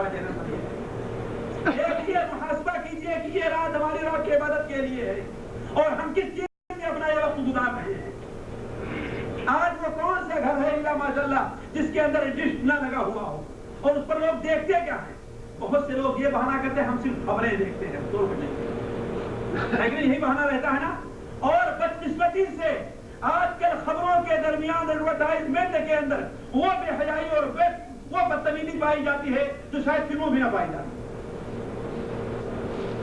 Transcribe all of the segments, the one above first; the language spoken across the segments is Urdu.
ہمارا کہنا صحیح ہے. دیکھیے محاسبہ کیجئے کہ یہ رات ہماری رات کی عبادت کے لیے ہے اور ہم کس چیز میں اپنا یہ وقت گزار رہے ہیں. آج وہ کون سا گھر ہے اللہ ماشاءاللہ جس کے اندر ڈش نہ لگا ہوا ہو اور اس پر لوگ دیکھتے کیا ہیں؟ بہت سے لوگ یہ بہانہ کرتے ہیں ہم صرف خبریں دیکھتے ہیں. لیکن یہی بہانہ رہتا ہے نا. اور بدقسمتی سے آج کل خبروں کے درمیان ایڈورٹائزمنٹ کے اندر وہ بے حیائی اور وہ بدتمیزی پائی جاتی ہے جو شاید فلموں میں نہ پائی جاتی.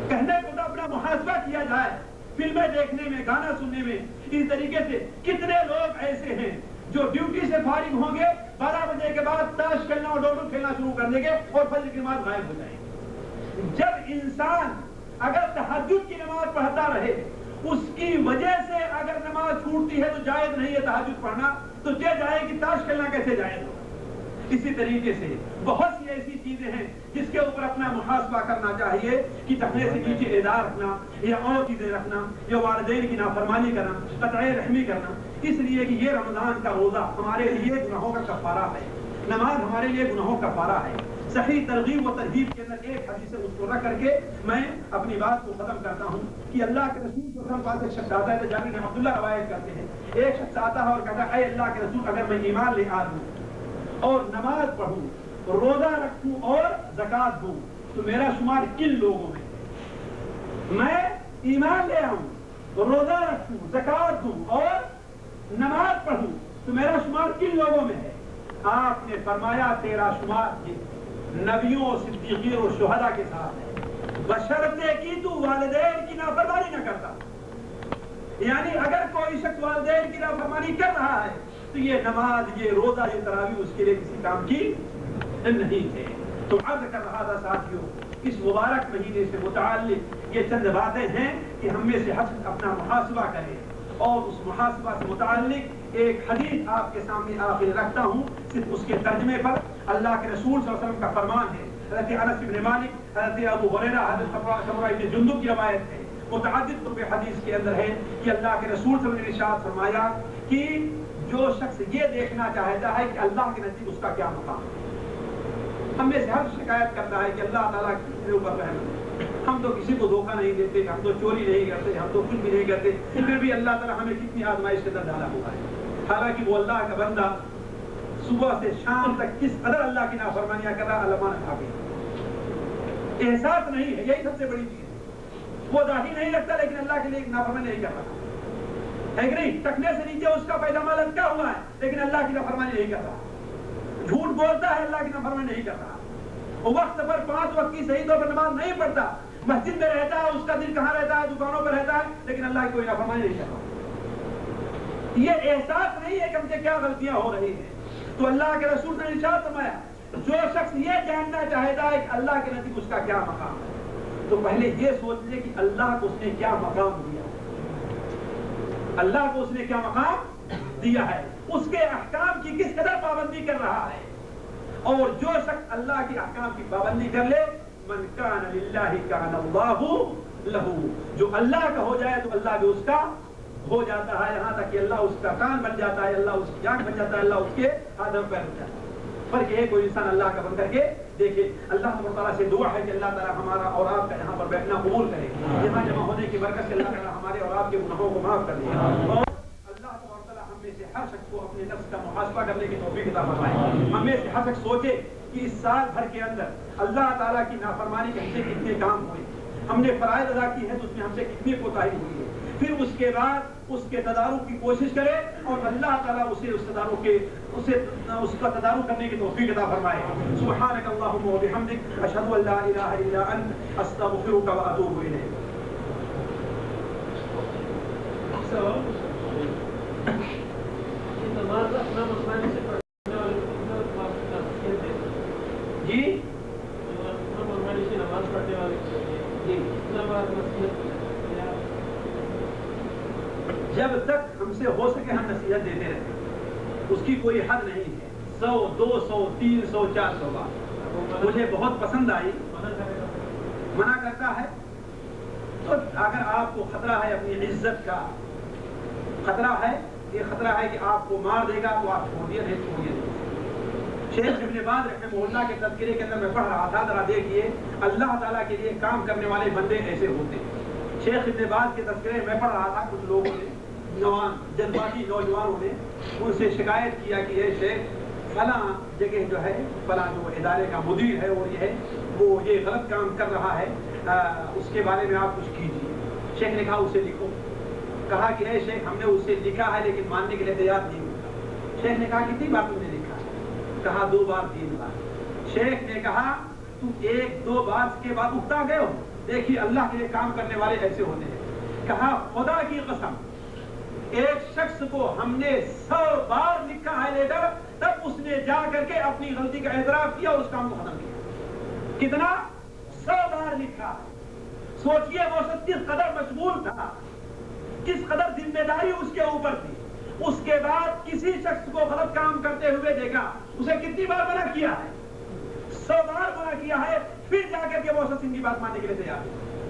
کہنے کو تو اپنا محاسبہ کیا جائے فلمیں دیکھنے میں گانا سننے میں. اس طریقے سے کتنے لوگ ایسے ہیں جو ڈیوٹی سے فارغ ہوں گے 12 بجے کے بعد تاش کھیلنا اور ڈوڈو کھیلنا شروع کر دیں گے اور فجر کی نماز غائب ہو جائے گی. جب انسان اگر تہجد کی نماز پڑھتا رہے اس کی وجہ سے اگر نماز چھوٹتی ہے تو جائز نہیں ہے تہجد پڑھنا تو جائے کہ تاش کھیلنا کیسے جائز ہوگا. اسی طریقے سے بہت سی ایسی چیزیں ہیں جس کے اوپر اپنا محاسبہ کرنا چاہیے کہ تقوی سے نیچے ادار رکھنا یا اور چیزیں رکھنا یا والدین کی نافرمانی کرنا قطع رحمی کرنا. اس لیے کہ یہ رمضان کا روزہ ہمارے لیے گناہوں کا کفارہ ہے. نماز ہمارے لیے گناہوں کا کفارہ ہے. صحیح ترغیب و ترہیب کے اندر ایک حدیث سے اس کو رکھ کر کے میں اپنی بات کو ختم کرتا ہوں کہ اللہ کے رسول صلی اللہ علیہ وسلم پاس ایک شخص آتا ہے تو جابر بن عبداللہ روایت کرتے ہیں. ایک شخص آتا ہے اور کہتا ہے اے اللہ کے رسول اگر میں ایمان لے آدوں اور نماز پڑھوں روزہ رکھوں اور زکات دوں تو میرا شمار کن لوگوں میں؟ میں ایمان لے آؤں روزہ رکھوں زکات دوں اور نماز پڑھوں تو میرا شمار کن لوگوں میں ہے؟ آپ نے فرمایا تیرا شمار نبیوں صدیقین اور شہداء کے ساتھ ہے بشرطے کی تو والدین کی نافرمانی نہ کرتا. یعنی اگر کوئی شخص والدین کی نافرمانی کر رہا ہے تو یہ نماز یہ روزہ یہ تراویح اس کے لیے کسی کام کی نہیں تھے. تو عرض کر رہا تھا ساتھیوں اس مبارک مہینے سے متعلق یہ چند باتیں ہیں کہ ہم میں سے ہر اپنا محاسبہ کریں اور اس محاسبہ سے متعلق ایک حدیث آپ کے سامنے آخر رکھتا ہوں صرف اس کے ترجمے پر. اللہ کے رسول صلی اللہ علیہ وسلم کا فرمان ہے. حضرت انس بن مالک حضرت ابو ہریرہ حضرت سمرہ بن جندب کی روایت ہے. متعدد طرق حدیث کے اندر ہے کہ اللہ کے رسول صلی اللہ علیہ وسلم نے ارشاد فرمایا کہ جو شخص یہ دیکھنا چاہتا ہے کہ اللہ کے نزدیک اس کا کیا مقام ہے. ہم میں سے ہر شکایت کرتا ہے کہ اللہ تعالیٰ کے اوپر رحمت ہے. ہم تو کسی کو دھوکہ نہیں دیتے ہم تو چوری نہیں کرتے ہم تو کچھ بھی نہیں کرتے پھر بھی اللہ تعالیٰ ہمیں کتنی آزمائش کے اندر ڈالا ہوا ہے. حالانکہ وہ اللہ کا بندہ صبح سے شام تک کس قدر اللہ کی نافرمانیاں کر رہا علماء نے کہا احساس نہیں ہے. یہی سب سے بڑی چیز ہے. وہ داڑھی نہیں رکھتا لیکن اللہ کے لیے نافرمانی نہیں کر رہا ہے کہ نہیں. ٹکنے سے نیچے اس کا پیجامہ لٹکا ہوا ہے لیکن اللہ کی نافرمانی نہیں کر رہا. جھوٹ بولتا ہے اللہ کی نافرمانی نہیں کر رہا. وقت پر 5 وقت کی صحیح طور پر نماز نہیں پڑھتا. مسجد میں رہتا ہے اس کا دل کہاں رہتا ہے دکانوں پر رہتا ہے لیکن اللہ کی کوئی نافرمانی نہیں کر رہا. یہ احساس نہیں ہے کہ ہم سے کیا غلطیاں ہو رہی ہیں. تو اللہ کے رسول نے ارشاد فرمایا جو شخص یہ جاننا چاہتا ہے کہ اللہ کے نزدیک اس کا کیا مقام ہے تو پہلے یہ سوچ لے کہ اللہ کو اس نے کیا مقام دیا. اللہ کو اس نے کیا مقام دیا ہے اس کے احکام کی کس قدر پابندی کر رہا ہے. اور جو شخص اللہ کے احکام کی پابندی کر لے من کان للہ کان اللہ لہو جو اللہ کا ہو جائے تو اللہ بھی اس کا ہو جاتا ہے. یہاں تک کہ اللہ اس کا کان بن جاتا ہے اللہ اس کی آنکھ بن جاتا ہے اللہ اس کے آدم پیر بن جاتا ہے. فرق یہ ہے کوئی انسان اللہ کا بن کر کے دیکھے. اللہ تعالیٰ سے دعا ہے کہ اللہ تعالیٰ ہمارا اور آپ کا یہاں پر بیٹھنا قبول کرے. یہاں جمع ہونے کی برکت سے اللہ تعالیٰ ہمارے اور آپ کے گناہوں کو معاف کر دے اور اللہ تعالیٰ ہم میں سے ہر شخص کو اپنے نفس کا محاسبہ کرنے کی توفیق عطا فرمائے. ہم میں سے ہر شخص سوچے کہ اس سال بھر کے اندر اللہ تعالیٰ کی نافرمانی کے ہم سے کتنے کام ہوئے. ہم نے فرائض ادا کی ہے تو اس میں ہم سے کتنی کوتاہی ہوئی ہے. پھر اس کے بعد اس کے تدارک کی کوشش کرے اور اللہ تعالیٰ اسے اس تدارک کے اس کا تدارک کرنے کی توفیق عطا فرمائے. سبحانک اللہم و بحمدک اشہد ان لا الہ الا انت استغفرک و اتوب الیک. جی جب تک ہم سے ہو سکے ہم نصیحت دیتے رہتے اس کی کوئی حد نہیں ہے. 100 200 300 400 بار مجھے بہت پسند آئی. منع کرتا ہے تو اگر آپ کو خطرہ ہے اپنی عزت کا خطرہ ہے یہ خطرہ ہے کہ آپ کو مار دے گا تو آپ چھوڑیے نہیں چھوڑیے. شیخ ابن باز رحمہ اللہ کے تذکرے کے اندر میں پڑھ رہا تھا، ذرا دیکھیے اللہ تعالیٰ کے لیے کام کرنے والے بندے ایسے ہوتے ہیں۔ شیخ ابن باز کے تذکرے میں پڑھ رہا تھا، کچھ لوگوں نے جذباتی نوجوانوں نے ان سے شکایت کیا کہ اے شیخ فلاں جگہ جو ہے، فلاں جو ادارے کا مدیر ہے وہ یہ غلط کام کر رہا ہے، اس کے بارے میں آپ کچھ کیجیے۔ شیخ نے کہا اسے لکھو۔ کہا کہ اے شیخ ہم نے اسے لکھا ہے لیکن ماننے کے لیے تیار نہیں ہوتا۔ شیخ نے کہا کتنی بار تم نے لکھا ہے؟ کہا 2 بار 3 بار۔ شیخ نے کہا تم 1-2 بار کے بعد اکتا گئے ہو، دیکھیے اللہ کے لیے کام کرنے والے ایسے ہوتے ہیں۔ کہا خدا کی قسم ایک شخص کو ہم نے 100 بار لکھا ہے لیٹر، تب اس نے جا کر کے اپنی غلطی کا اعتراف کیا اور اس کام کو ختم کیا۔ کتنا؟ 100 بار لکھا۔ سوچئے وہ شخص کس قدر مشغول تھا، کس قدر ذمہ داری اس کے اوپر تھی۔ اس کے بعد کسی شخص کو غلط کام کرتے ہوئے دیکھا، اسے کتنی بار منع کیا ہے؟ 100 بار منع کیا ہے، پھر جا کر کے وہ شخص ان کی بات ماننے کے لیے تیار ہے۔